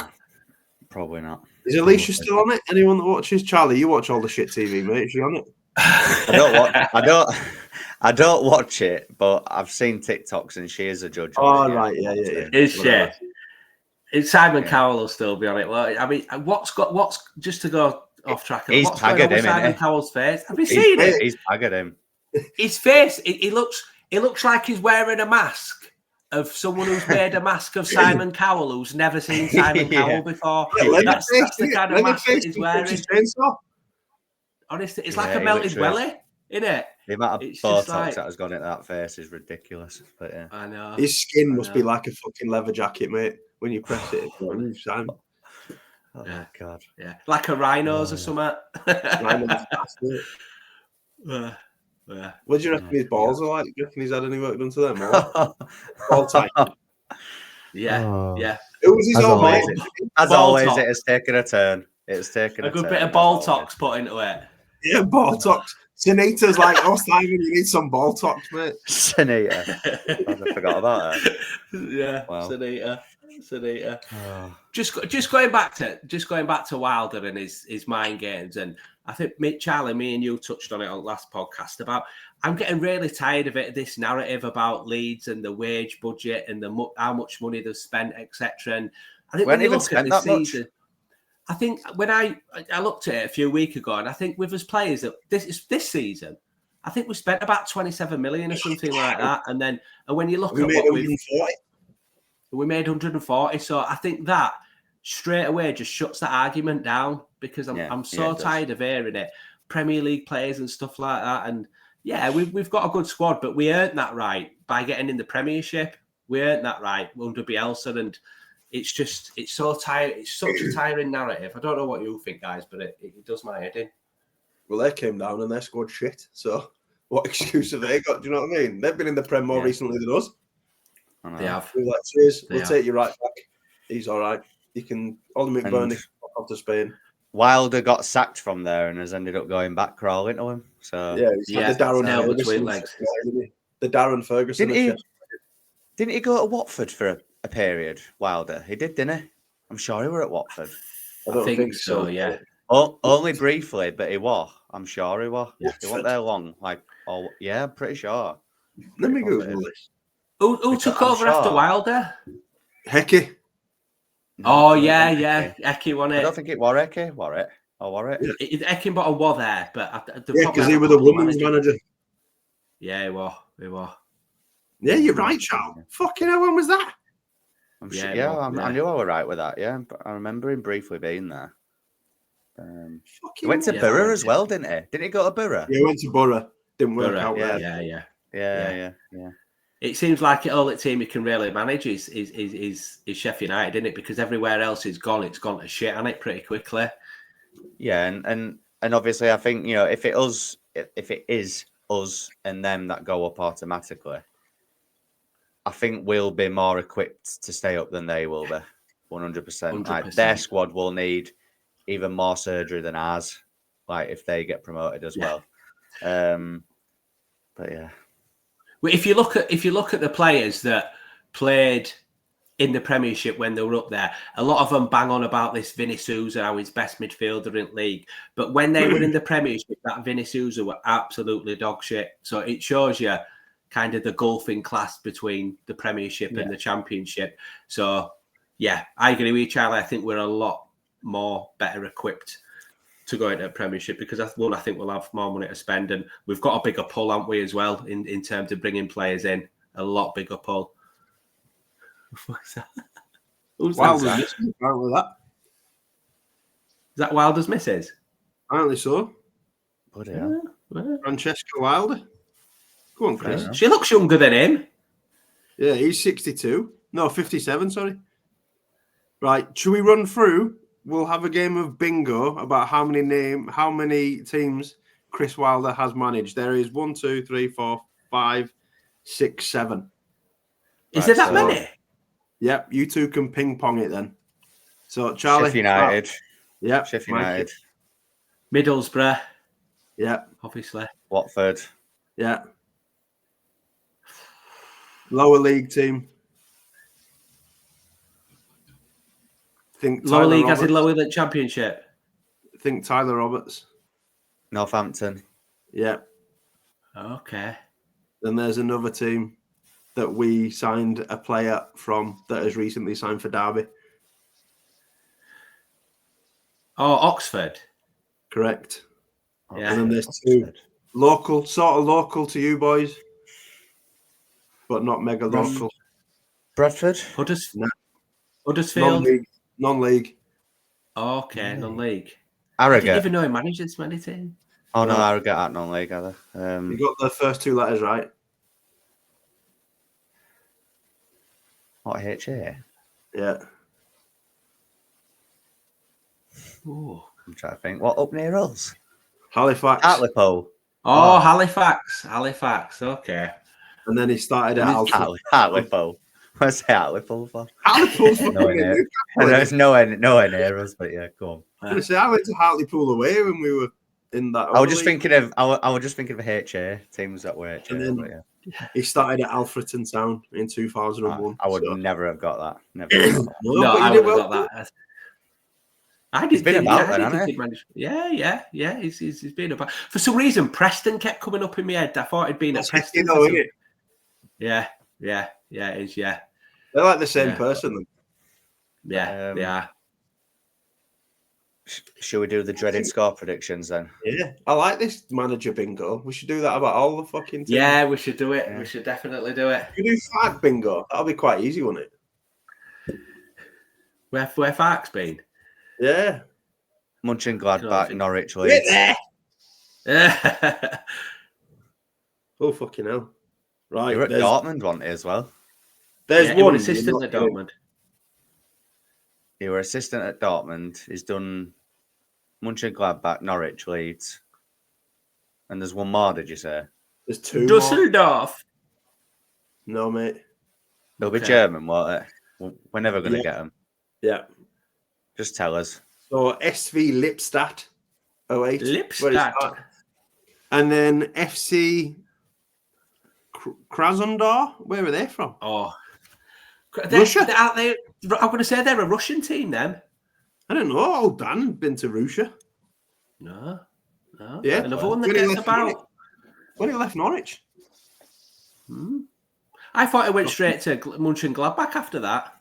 probably not. Is Alicia still on it? Anyone that watches? Charlie, you watch all the shit TV, mate. Is she on it? I don't watch it, but I've seen TikToks and she is a judge. Oh, right. Yeah. Is she? It's Simon Cowell will still be on it. Well, I mean, what's just to go off track? He's what's going on with Simon Cowell's face? Have you seen it? He's paggered him. His face. It looks like he's wearing a mask of someone who's made a mask of Simon Cowell who's never seen Simon Cowell before. That's the kind of mask that he's wearing. Honestly, it's like a melted welly, isn't it? The amount of Botox that has gone into that face is ridiculous. But yeah, I know. His skin must be like a fucking leather jacket, mate. When you press it, it's oh my God. Yeah, like a rhino's or something. What do you reckon his balls are like? Do you reckon he's had any work done to them? Ball tight. Yeah. It was his own mate. As always, it has taken a turn. It's taken a good turn, bit of ball tox put into it. Yeah, ball tox. Sanita's like, oh, Simon, you need some ball tox, mate. Sanita. I forgot about her. Yeah, wow. Sanita. Oh. Just going back to Wilder and his mind games, and I think Charlie, me and you touched on it on last podcast about. I'm getting really tired of it. This narrative about Leeds and the wage budget and how much money they've spent, etc. And I think when you look at this season, I think when I looked at it a few weeks ago, and I think with us players that this season, I think we spent about 27 million or something like that. And when you look at what we made 140. So I think that straight away just shuts that argument down, because I'm so tired of hearing it. Premier League players and stuff like that. And yeah, we've got a good squad, but we earned that right by getting in the Premiership. We earned that right under Bielsa, and it's so tired. It's such a tiring narrative. I don't know what you think, guys, but it does my head in. Well, they came down and they scored shit. So what excuse have they got? Do you know what I mean? They've been in the Prem more recently than us. They have. We're like, cheers. We'll take you right back. He's all right. You can Ollie McBurney off to Spain. Wilder got sacked from there and has ended up going back crawling to him. So the Darren Ferguson legs. The Darren Ferguson. Didn't he go to Watford for a period? Wilder, he did, didn't he? I'm sure he were at Watford. I don't think so. Yeah. Oh, only briefly, but he was. I'm sure he was. Yeah. He wasn't there long. I'm pretty sure. Let me Google this. Who took over after Wilder? Hecky. Oh, yeah. Eki won it. I don't think it was Eki. Wore it? Yeah. Eckenbottom was there, but because he was the women's manager. Yeah, he was. Yeah, you're right, Charles. Fucking hell, when was that? I knew I was right with that. Yeah, but I remember him briefly being there. He went to Borough as well, didn't he? Didn't he go to Borough? Yeah, he went to Borough. Didn't work out there. Yeah. It seems like all the team he can really manage is Sheffield United, isn't it? Because everywhere else it's gone to shit, hasn't it, pretty quickly? Yeah, and obviously I think, if it is us and them that go up automatically, I think we'll be more equipped to stay up than they will be. 100%. Like, their squad will need even more surgery than ours. Like, if they get promoted as well. But yeah. Well, if you look at the players that played in the Premiership when they were up there, a lot of them bang on about this Vinny Souza, how he's best midfielder in the league. But when they were in the Premiership, that Vinny Souza were absolutely dog shit. So it shows you kind of the gulfing class between the Premiership and the Championship. So yeah, I agree with you, Charlie. I think we're a lot more better equipped to go into a Premiership, because I think we'll have more money to spend, and we've got a bigger pull, haven't we, as well, in terms of bringing players in. A lot bigger pull. What's that? Who's Wilder's that? missing, apparently that. Is that Wilder's missus? Apparently so. Bloody hell. Francesca Wilder. Go on, Chris. She looks younger than him. Yeah, he's 62. No, 57, sorry. Right, should we run through? We'll have a game of bingo about how many teams Chris Wilder has managed. There is 1, 2, 3, 4, 5, 6, 7. Is there that many? Yep, you two can ping pong it then. So Charlie, Sheffield United. Yep, Sheffield United. Middlesbrough. Yeah, obviously. Watford. Yeah. Lower league team. Think lower Tyler league Roberts. as in lower than Championship. Think Tyler Roberts. Northampton. Yeah. Okay. Then there's another team that we signed a player from that has recently signed for Derby. Oh, Oxford. Correct. Yeah. And then there's two local to you boys, but not mega local. Bradford. Huddersfield. Non-league. Okay, non-league. Harrogate. I didn't even know he managed this many teams. Oh no, Harrogate aren't non-league either. You got the first two letters right. What, HA? Yeah. Ooh. I'm trying to think. What, up near us? Halifax. Hartlepool. Oh, Halifax. Okay. And then he started at Hartlepool. What's Hartlepool for? Hartlepool's There's nowhere near us, but yeah, go on. I was I went to Hartlepool away when we were in that. I was just thinking of HA teams that were HA. And then he started at Alfreton Town in 2001. I would never have got that. Never. No, I would have got that. He's been about then, hasn't he? Yeah. He's been about. For some reason, Preston kept coming up in my head. I thought he'd been at Preston. Isn't it? Yeah, it is. Yeah, they're like the same person. Then. Yeah. Shall we do the dreaded score predictions then? Yeah, I like this manager bingo. We should do that about all the fucking teams. Yeah, we should do it. Yeah. We should definitely do it. We do fag bingo. That'll be quite easy, won't it? Where Fark's been? Yeah. Mönchengladbach, Norwich, Get Leeds. there. Yeah. Oh, fucking hell. Right. You're at Dortmund, weren't you, as well? There's He one was assistant at Dortmund. You were assistant at Dortmund. He's done Mönchengladbach, Norwich, Leeds. And there's one more, did you say? There's two more. Dusseldorf. No, mate. They'll be Okay. German, won't it? We're never going to Yeah. get them. Yeah. Just tell us. So SV Lipstadt 08. Lipstadt. And then FC Krasnodar. Where are they from? Oh. Russia? Aren't they? I'm going to say they're a Russian team then. I don't know. Old Dan had been to Russia. No. Yeah. Another one that When he gets left Norwich. about. When he left Norwich. I thought it went straight to Mönchengladbach after that.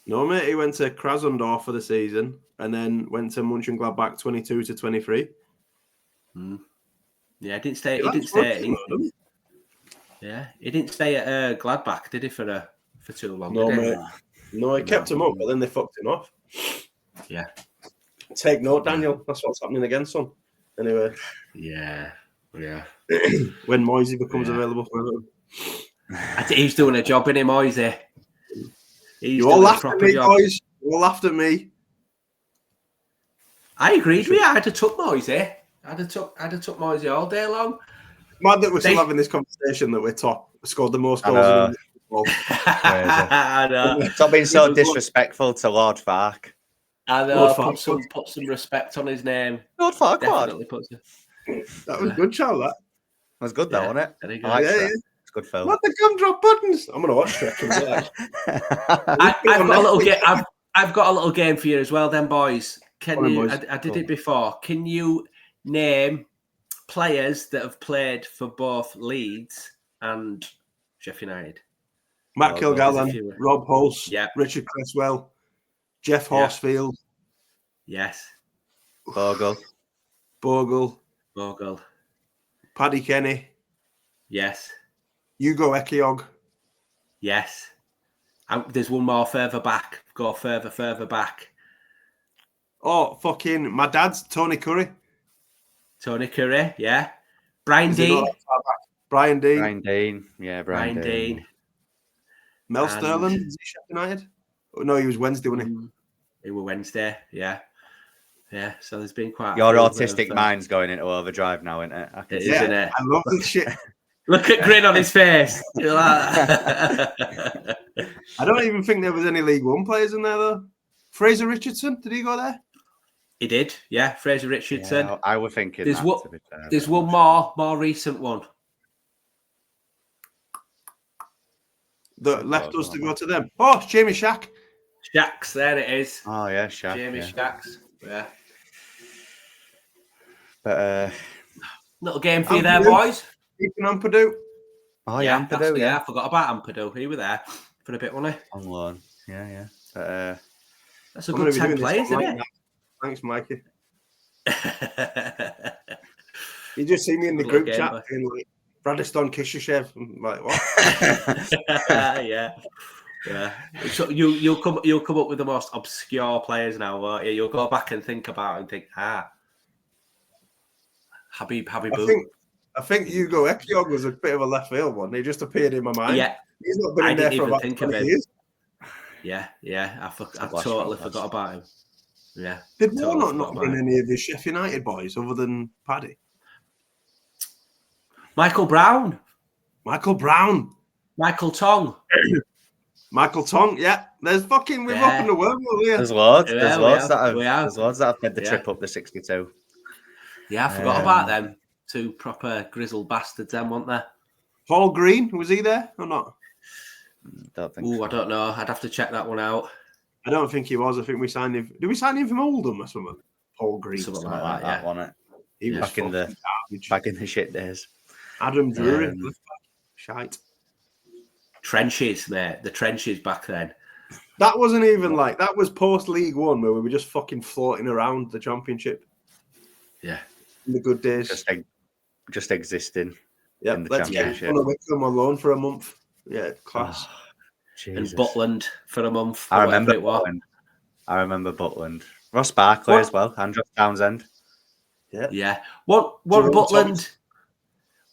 No, mate. He went to Krasnodar for the season and then went to Mönchengladbach 22 to 23. Yeah, he didn't stay. He That's didn't stay. Russian, though, doesn't He didn't stay at Gladbach, did he? For too long. No, did he? mate. No, he kept him up, but then they fucked him off. Yeah. Take note, Daniel. That's what's happening again, son. Anyway, Yeah. when Moisey becomes Yeah. available for Everton. He's doing a job in him, Moisey. You all laughed at me, boys. You all laughed at me. I agreed with you. I'd have took Moisey. I'd have took Moisey all day long. Mad that we're still having this conversation that we're top. Scored the most goals in the football. I know. Stop being so disrespectful to Lord Fark. I know. Lord Fark. Put some respect on his name. Lord Fark, Definitely put some. That was good, Charles. That. was good, though, wasn't it? Very good. I like Yeah, that. yeah. It's a good film. What the gumdrop buttons? I'm gonna watch Shrek. I've got a little game. I've got a little game for you as well, then, boys. Can Come on, you? boys. I did it before. Can you name players that have played for both Leeds and Sheffield United? Matt There's a Kilgallen, few. Rob Hulse, Yeah. Richard Cresswell, Jeff Yeah. Horsfield, Yes. Bogle. Bogle, Bogle. Paddy Kenny, Yes. Hugo Ekiog. Yes. There's one more further back. Go further back. Oh, fucking my dad's Tony Curry. Tony Curry. Yeah. Brian Is he Dean. not that far back? Brian Dean. Brian Dean. Yeah, Brian Dean. Mel And- Sterling. Is he Sheffield United? Oh, no, he was Wednesday, wasn't he? It was Wednesday. Yeah. Yeah. So there's been quite. a Your few autistic of, mind's going into overdrive now, isn't it? I can It see is, Yeah, isn't it? I love this shit. Look at grin on his face. You like that? I don't even think there was any League One players in there though. Fraser Richardson, did he go there? He did. Yeah. Fraser Richardson. Yeah, I was thinking There's that, what- to be fair. There's one more recent one. That left us to go to them. Oh, it's Jamie Shack. Shacks. There it is. Oh, yeah, Shaq. Jamie yeah. Shacks. Yeah. But, Little game for you there, Ampadu. boys. Ethan Ampadu. oh, yeah, Ampadu, yeah. yeah. I forgot about Ampadu. He was there for a bit, wasn't he? On loan. Yeah. But, That's a I'm good gonna be 10 doing this players, like isn't that. Thanks, Mikey. it? You just see me in the Little group game, chat boy. being like, Radiston Kishashev. I'm like, what? Yeah. So you'll come up with the most obscure players now, won't you? You'll go back and think about it and think, Habib I think Hugo Ekiog was a bit of a left field one. He just appeared in my mind. Yeah, He's not been I in there didn't for even about think of 20 him. years. yeah. I Splash totally Brothers. forgot about him. Yeah. Did Totally Warnock forgot not about bring him. any of his Sheffield United boys other than Paddy? Michael Brown, Michael Brown. Michael Tong. Michael Tong, yeah. We've Yeah. opened the wormhole here. there's loads. Yeah, There's we loads have, that have. we have. There's loads that have made the Yeah. trip up the 62. Yeah, I forgot about them. Two proper grizzled bastards, them, weren't there? Paul Green, was he there or not? Don't think. Ooh, so. I don't know. I'd have to check that one out. I don't think he was. I think we signed him. Did we sign him from Oldham or something? Paul Green. Something Something like like that, that, wasn't it? He was Back in the- fucking garbage. Back in the shit days. Adam Drury. Um, left back. Shite. Trenches, mate. The trenches back then. That wasn't even like that was post League One where we were just fucking floating around the Championship. Yeah, in the good days, just existing. Yeah, in the let's get Championship. Wickham on loan for a month. Yeah, class. And Butland for a month. I remember it was. Butland. I remember Butland. Ross Barkley as well. Andrew Townsend. Yeah. What Butland?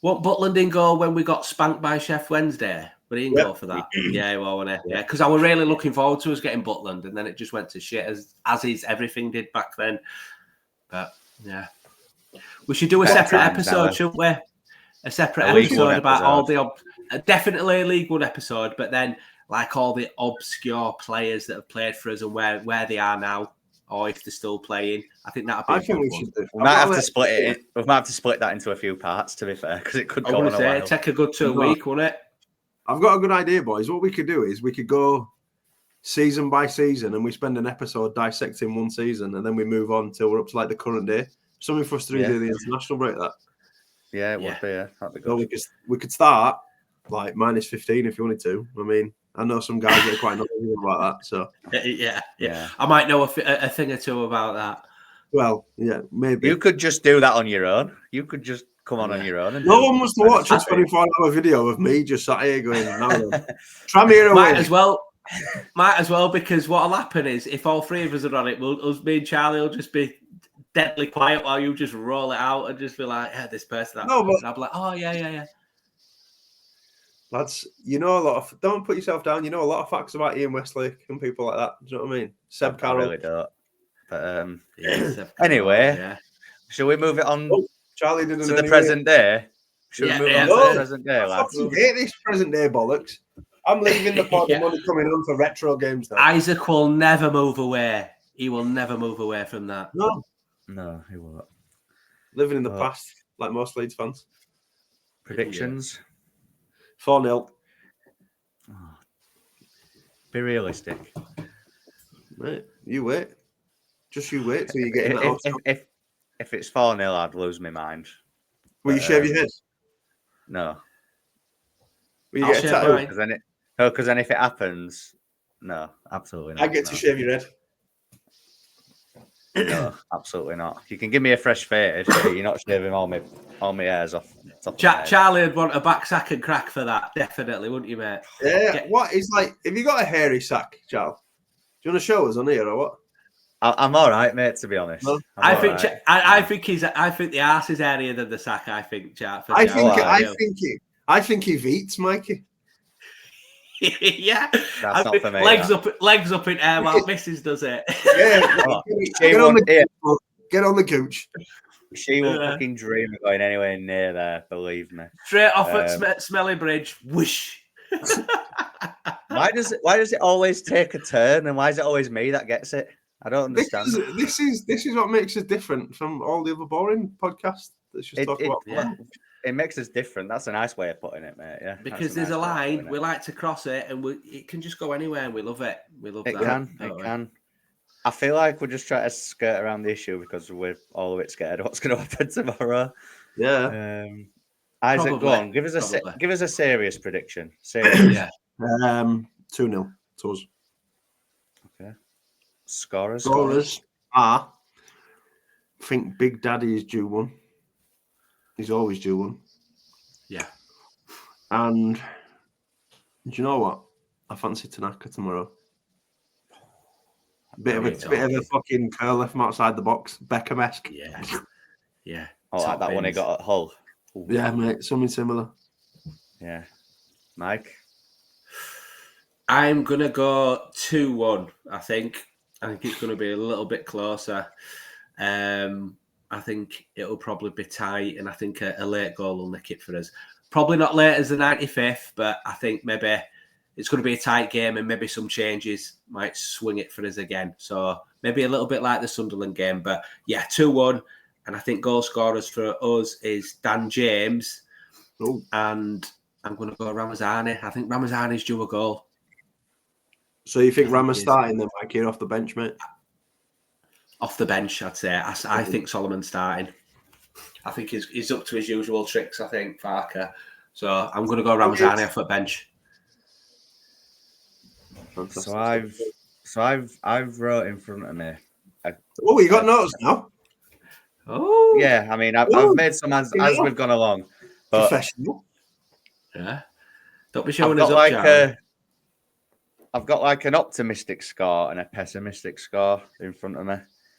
What Butland in goal when we got spanked by Chef Wednesday? But he didn't go for that. Yeah, well, wasn't he? Yeah, because I was really looking forward to us getting Butland, and then it just went to shit as is everything did back then. But yeah, we should do a separate episode, shouldn't we? A separate episode about all the definitely a League One episode, but then like all the obscure players that have played for us and where they are now, or if they're still playing. I think that'd be. I think we should. We might have to split it. We might have to split that into a few parts. To be fair, because it could go on a while. Take a good 2 weeks, wouldn't it? I've got a good idea, boys. What we could do is we could go season by season, and we spend an episode dissecting one season, and then we move on till we're up to like the current day. Something for us to do the international break. That. Yeah, it would be. Yeah, that'd be good. So we could start like minus 15 if you wanted to. I mean, I know some guys that are quite knowledgeable about that. So yeah. I might know a thing or two about that. Well, yeah, maybe you could just do that on your own. You could just come on your own. And no one wants to watch a 24-hour video of me just sat here going, "Try me away." Might as well, because what'll happen is if all three of us are on it, me and Charlie will just be deadly quiet while you just roll it out and just be like, "Yeah, this person." No, but I'll be like, "Oh yeah." Lads, you know a lot of. Don't put yourself down. You know a lot of facts about Ian Westlake and people like that. Do you know what I mean? Seb Carroll. I really don't. But anyway, shall we move it on? Oh, Charlie didn't to the present day. Should we move on to the present day, lads? I hate this present day bollocks. I'm leaving the pod. The money coming on for retro games now. Isaac will never move away. He will never move away from that. No, he won't. Living in the past, like most Leeds fans. Predictions? 4-0. Oh. Be realistic. Mate, you wait. Just you wait till you get in that if it's 4-0, I'd lose my mind. Will you shave your head? No. Will you get a tattoo? Because then if it happens, no, absolutely not. I get to shave your head. No, absolutely not. You can give me a fresh fade, but you're not shaving all my hairs off. Charlie would want a back sack and crack for that, definitely, wouldn't you, mate? Yeah. What is like? Have you got a hairy sack, Charlie? Do you want to show us on here or what? I'm all right, mate. To be honest, no? I think the arse is airier than the sack. I think, Charlie. I think he eats, Mikey. Yeah, that's not for me. Legs up in air while Mrs. does it. Yeah, get on the gooch. She won't fucking dream of going anywhere near there. Believe me. Straight off at Smelly Bridge. Whoosh. Why does it always take a turn, and why is it always me that gets it? I don't understand. This is what makes us different from all the other boring podcasts. Let's just talk about. It makes us different. That's a nice way of putting it, mate. Yeah, because there's a line we like to cross it, and it can just go anywhere, and we love it. We love it. It can. I feel like we're just trying to skirt around the issue because we're all a bit scared of what's going to happen tomorrow. Yeah. Isaac, go on. Give us a serious prediction. Serious. Yeah. 2-0 to us. Okay. Scorers. I think Big Daddy is due one. He's always due one. Yeah. And do you know what? I fancy Tanaka tomorrow. Bit of a fucking curler from outside the box, Beckham-esque. Yeah. Oh, like that one he got at Hull. Ooh. Yeah, mate, something similar. Yeah. Mike? I'm going to go 2-1, I think. I think it's going to be a little bit closer. I think it'll probably be tight, and I think a late goal will nick it for us. Probably not late as the 95th, but I think maybe it's going to be a tight game, and maybe some changes might swing it for us again. So maybe a little bit like the Sunderland game, but yeah, 2-1. And I think goal scorers for us is Dan James, and I'm going to go Ramazani. I think Ramazani's due a goal. So you think Rama's starting then, Mike, here off the bench, mate? Off the bench, I'd say. I think Solomon's starting. I think he's up to his usual tricks, I think, Farker. So I'm going to go Ramazani off the bench. So So I've wrote in front of me. Oh, you got notes now? Oh, Yeah, I mean, I've made some as we've gone along. But Professional. yeah. Don't be I've showing us got up, like Charlie. I've got like an optimistic score and a pessimistic score in front of me.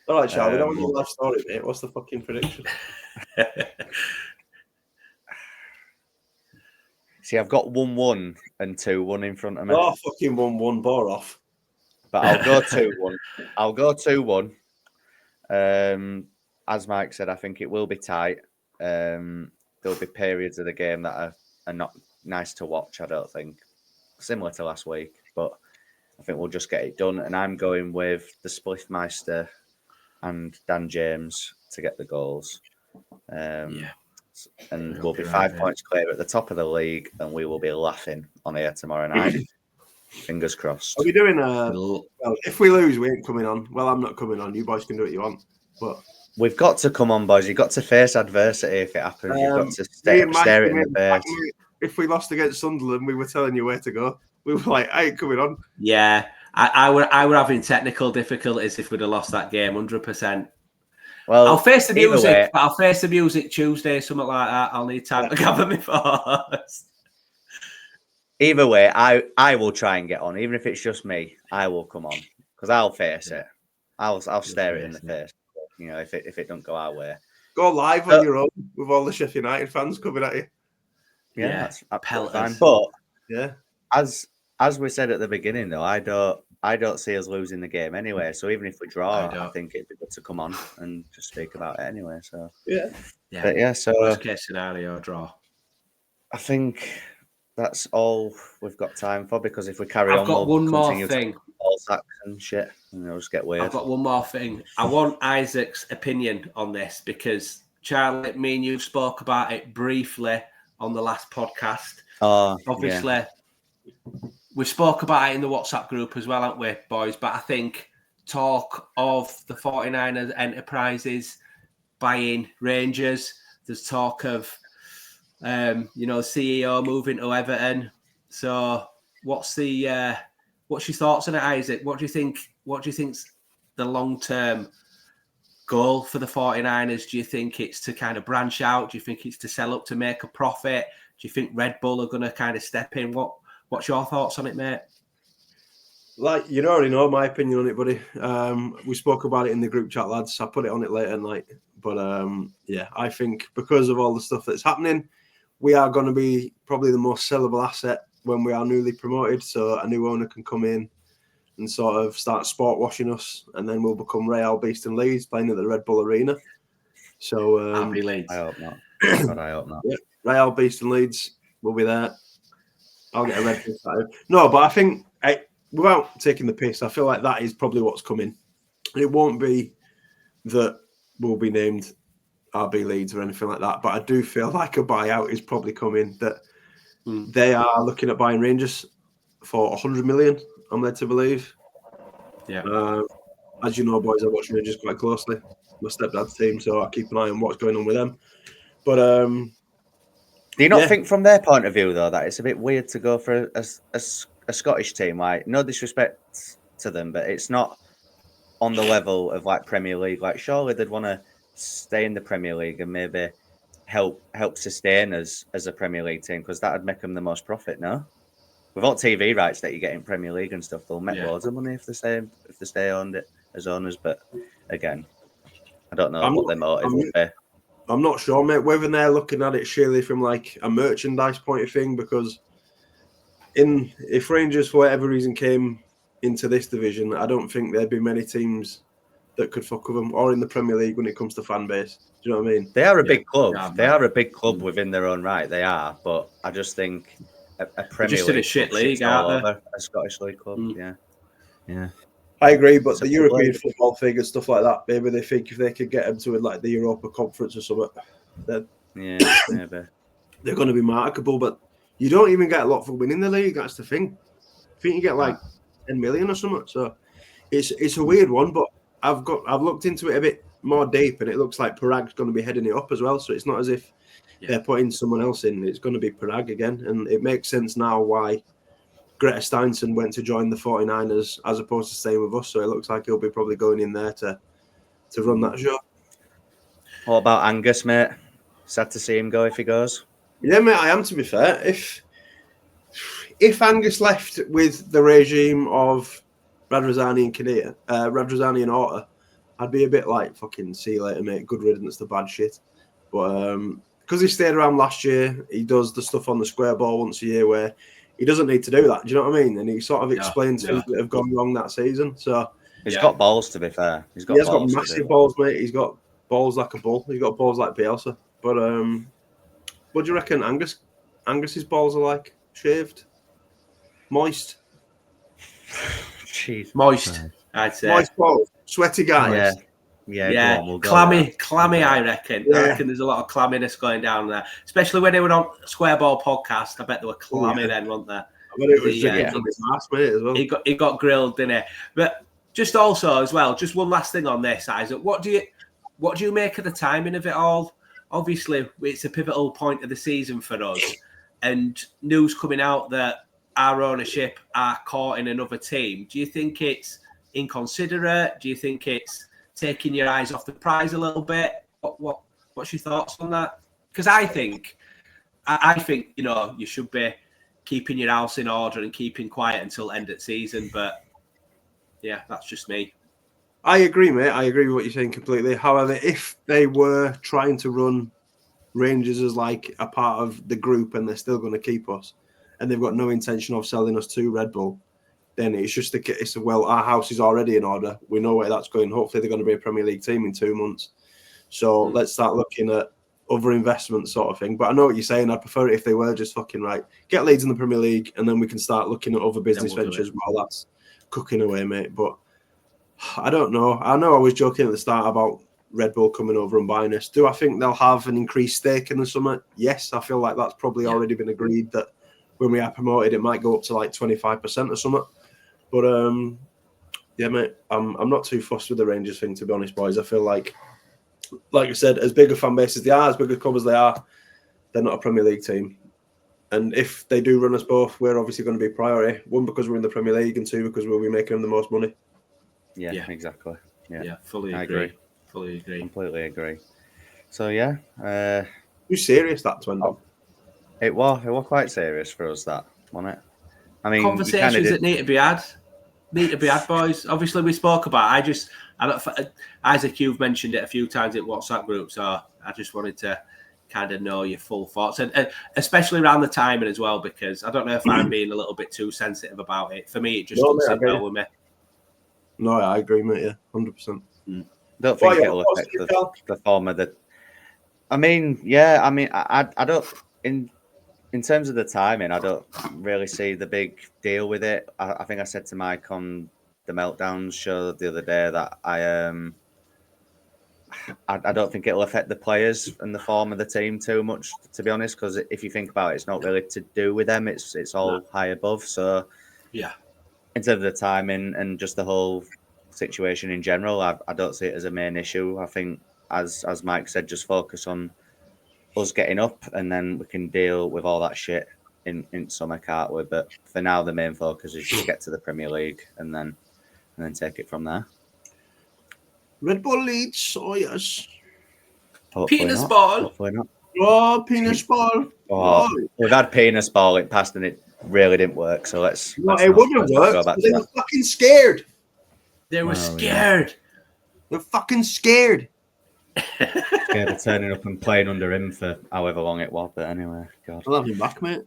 All right, Charlie, we don't want your life story, mate. What's the fucking prediction? See, I've got 1-1 and 2-1 in front of me. Oh, fucking 1-1, bore off. But I'll go 2-1. I'll go 2-1. As Mike said, I think it will be tight. There'll be periods of the game that are not nice to watch, I don't think. Similar to last week, but I think we'll just get it done. And I'm going with the Spliffmeister and Dan James to get the goals. And we'll be 5 points clear at the top of the league, and we will be laughing on here tomorrow night. Fingers crossed. Are we doing well, if we lose, we ain't coming on. Well, I'm not coming on. You boys can do what you want. But we've got to come on, boys. You've got to face adversity if it happens. You've got to stare it in the face. If we lost against Sunderland, we were telling you where to go. We were like, I ain't coming on. Yeah, I were having technical difficulties if we'd have lost that game, 100%. Well, I'll face the music, but I'll face the music Tuesday, something like that. I'll need time to gather my thoughts. Either way, I will try and get on, even if it's just me. I will come on because I'll face it. I'll stare it in the face. You know, if it don't go our way, go live on your own with all the Sheffield United fans coming at you. Yeah, that's fine. But yeah, as we said at the beginning, though, I don't see us losing the game anyway. So even if we draw, I think it'd be good to come on and just speak about it anyway. So yeah. So worst case scenario, draw. I think that's all we've got time for because if we carry on, I've got one more thing. All sacks and shit, and it'll just get weird. I've got one more thing. I want Isaac's opinion on this because Charlie, me and you spoke about it briefly on the last podcast. Obviously, we spoke about it in the WhatsApp group as well, haven't we, boys? But I think talk of the 49ers Enterprises buying Rangers. There's talk of, CEO moving to Everton. So what's your thoughts on it, Isaac? What do you think? What do you think's the long-term goal for the 49ers? Do you think it's to kind of branch out? Do you think it's to sell up to make a profit? Do you think Red Bull are going to kind of step in? What's your thoughts on it, mate? Like, you already know my opinion on it, buddy. We spoke about it in the group chat, lads. I put it on it later tonight. But, I think because of all the stuff that's happening, we are going to be probably the most sellable asset when we are newly promoted. So a new owner can come in and sort of start sport washing us, and then we'll become Real Beast and Leeds playing at the Red Bull Arena. So I'll be Leeds. I hope not. God, I hope not. Yeah, Real Beast and Leeds will be there. I'll get a Red Bull started. No, but I think without taking the piss, I feel like that is probably what's coming. It won't be that we'll be named RB Leeds or anything like that, but I do feel like a buyout is probably coming. That they are looking at buying Rangers for 100 million. I'm led to believe. Yeah. As you know, boys, I watch Rangers quite closely. My stepdad's team, so I keep an eye on what's going on with them. But do you not think, from their point of view, though, that it's a bit weird to go for a Scottish team? Like, no disrespect to them, but it's not on the level of like Premier League. Like, surely they'd want to stay in the Premier League and maybe help sustain us as a Premier League team, because that would make them the most profit. No, with all TV rights that you get in Premier League and stuff, they'll make loads of money if they stay owned it as owners. But again, I don't know what their motive would be. I'm not sure, mate, whether they're looking at it surely from like a merchandise point of thing, because if Rangers for whatever reason came into this division, I don't think there'd be many teams that could fuck with them, or in the Premier League when it comes to fan base. Do you know what I mean? They are a big club. Yeah, they are a big club within their own right. They are, but I just think a Premier just League, in a shit league, aren't they? A Scottish league club. Yeah. I agree, but the European football figures, stuff like that, maybe they think if they could get them to like the Europa Conference or something, then maybe they're going to be marketable. But you don't even get a lot for winning the league. That's the thing. I think you get like 10 million or something. So it's a weird one. But I've looked into it a bit more deep, and it looks like Parag's going to be heading it up as well. So it's not as if they're putting someone else in. It's going to be Parag again, and it makes sense now why Greta Steinson went to join the 49ers as opposed to staying with us. So it looks like he'll be probably going in there to run that show. What about Angus, mate? Sad to see him go if he goes. Yeah, mate, I am, to be fair. If Angus left with the regime of Radrazani and Kinnear, Radrazani and Orta, I'd be a bit like, fucking see you later, mate. Good riddance to bad shit. But because he stayed around last year, he does the stuff on the square ball once a year where he doesn't need to do that. Do you know what I mean? And he sort of explains things that have gone wrong that season. So he's got balls, to be fair. He's got massive balls, mate. He's got balls like a bull. He's got balls like Bielsa. But what do you reckon Angus's balls are like? Shaved? Moist? Jeez. Moist, I'd say. Moist balls. Sweaty guys. Yeah. Go on, we'll go clammy. I reckon. Yeah. I reckon there's a lot of clamminess going down there, especially when they were on Square Ball podcast. I bet they were clammy then, weren't they? I bet it was drinking from his ass, mate, as well. He got grilled, didn't he? But just also as well, just one last thing on this, Isaac. What do you make of the timing of it all? Obviously, it's a pivotal point of the season for us, and news coming out that our ownership are caught in another team. Do you think it's inconsiderate? Do you think it's taking your eyes off the prize a little bit? What's your thoughts on that? Because I think you should be keeping your house in order and keeping quiet until end of season. But yeah, that's just me. I agree, mate. I agree with what you're saying completely. However, if they were trying to run Rangers as like a part of the group and they're still going to keep us, and they've got no intention of selling us to Red Bull, then it's just a case of, well, our house is already in order. We know where that's going. Hopefully, they're going to be a Premier League team in 2 months. So let's start looking at other investments sort of thing. But I know what you're saying. I'd prefer it if they were just fucking right. Get Leeds in the Premier League, and then we can start looking at other business ventures while that's cooking away, mate. But I don't know. I know I was joking at the start about Red Bull coming over and buying us. Do I think they'll have an increased stake in the summer? Yes, I feel like that's probably already been agreed that when we are promoted, it might go up to like 25% or something. But yeah, mate, I'm not too fussed with the Rangers thing, to be honest, boys. I feel like I said, as big a fan base as they are, as big a club as they are, they're not a Premier League team. And if they do run us both, we're obviously going to be priority. One, because we're in the Premier League, and two, because we'll be making them the most money. Yeah, exactly. Yeah, fully I agree. Fully agree. Completely agree. So yeah, Too serious that to end up. It was quite serious for us, that, wasn't it? I mean, conversations that need to be had. Boys. Obviously, we spoke about it. Isaac, you've mentioned it a few times in WhatsApp group, so I just wanted to kind of know your full thoughts, and especially around the timing as well, because I don't know if I'm being a little bit too sensitive about it. For me, it just doesn't sit well with me. No, I agree, mate. Yeah, 100%. Don't think it'll affect the form of the. I mean, yeah. I mean, I don't. In terms of the timing, I don't really see the big deal with it. I think I said to Mike on the Meltdowns show the other day that I don't think it'll affect the players and the form of the team too much, to be honest. Because if you think about it, it's not really to do with them. It's all high above. So yeah, in terms of the timing and just the whole situation in general, I don't see it as a main issue. I think, as Mike said, just focus on us getting up, and then we can deal with all that shit in summer, can't we? But for now, the main focus is just get to the Premier League and then take it from there. Red Bull Leeds, oh yes. Penis ball. Hopefully not. Oh, penis ball. Oh, we've had penis ball in past and it really didn't work. So let's. No, it wouldn't have worked. They were fucking scared. They were scared. Yeah. They're fucking scared. Scared of turning up and playing under him for however long it was. But anyway, God. I'll have him back, mate.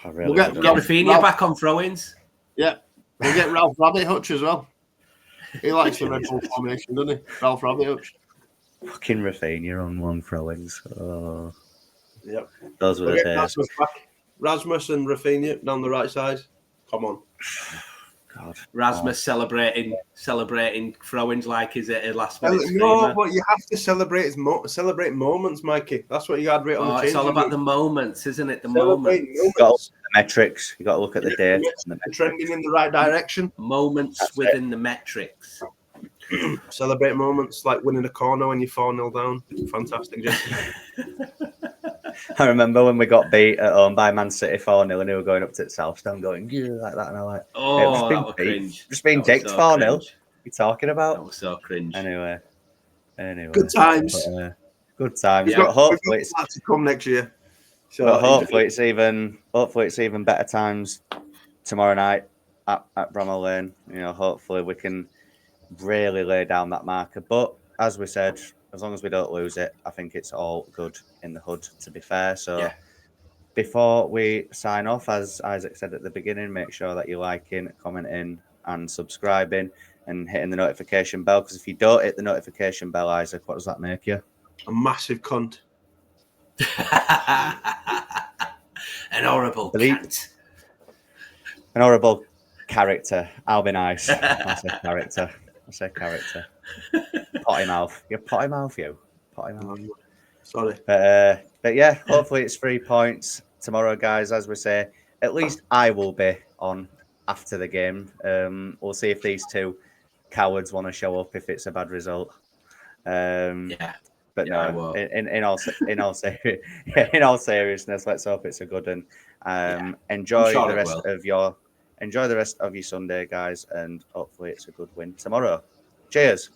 We'll get Rafinha back on throw-ins. Yeah. We'll get Ralph Rabbit Hutch as well. He likes the Red Bull formation, doesn't he? Ralph Rabbit Hutch. Fucking Rafinha on one throw-ins. Oh. Yep. Those were the days. Rasmus and Rafinha down the right side. Come on. God. Rasmus celebrating throw-ins like is it a last minute? No, but you have to celebrate celebrate moments, Mikey. That's what you got written on the it's all about the moments, isn't it? The moments. You got to look at the metrics. You got to look at the dates. Trending in the right direction. Moments within the metrics. Celebrate moments like winning a corner when you're 4-0 down. Fantastic, Jesse. I remember when we got beat at home by Man City 4-0 and we were going up to the South Stand going, yeah, like that. And I like, Oh, that was cringe. Just being dicked 4-0. What are you talking about? That was so cringe. Anyway. Good times. But, good times. Yeah. But hopefully it's to come next year. So but hopefully it's even better times tomorrow night at Bramall Lane. You know, hopefully we can really lay down that marker. But as we said, as long as we don't lose it, I think it's all good in the hood, to be fair. So before we sign off, as Isaac said at the beginning, make sure that you're liking, commenting and subscribing and hitting the notification bell. Because if you don't hit the notification bell, Isaac, what does that make you? A massive cunt. An horrible cunt. An horrible character. I'll be nice. I say character. Potty mouth. You're potty mouth, you. Potty mouth. Sorry. But yeah, hopefully it's 3 points tomorrow, guys. As we say, at least I will be on after the game. We'll see if these two cowards want to show up if it's a bad result. But no, in all seriousness, let's hope it's a good one. Enjoy the rest of your Sunday, guys, and hopefully it's a good win tomorrow. Cheers.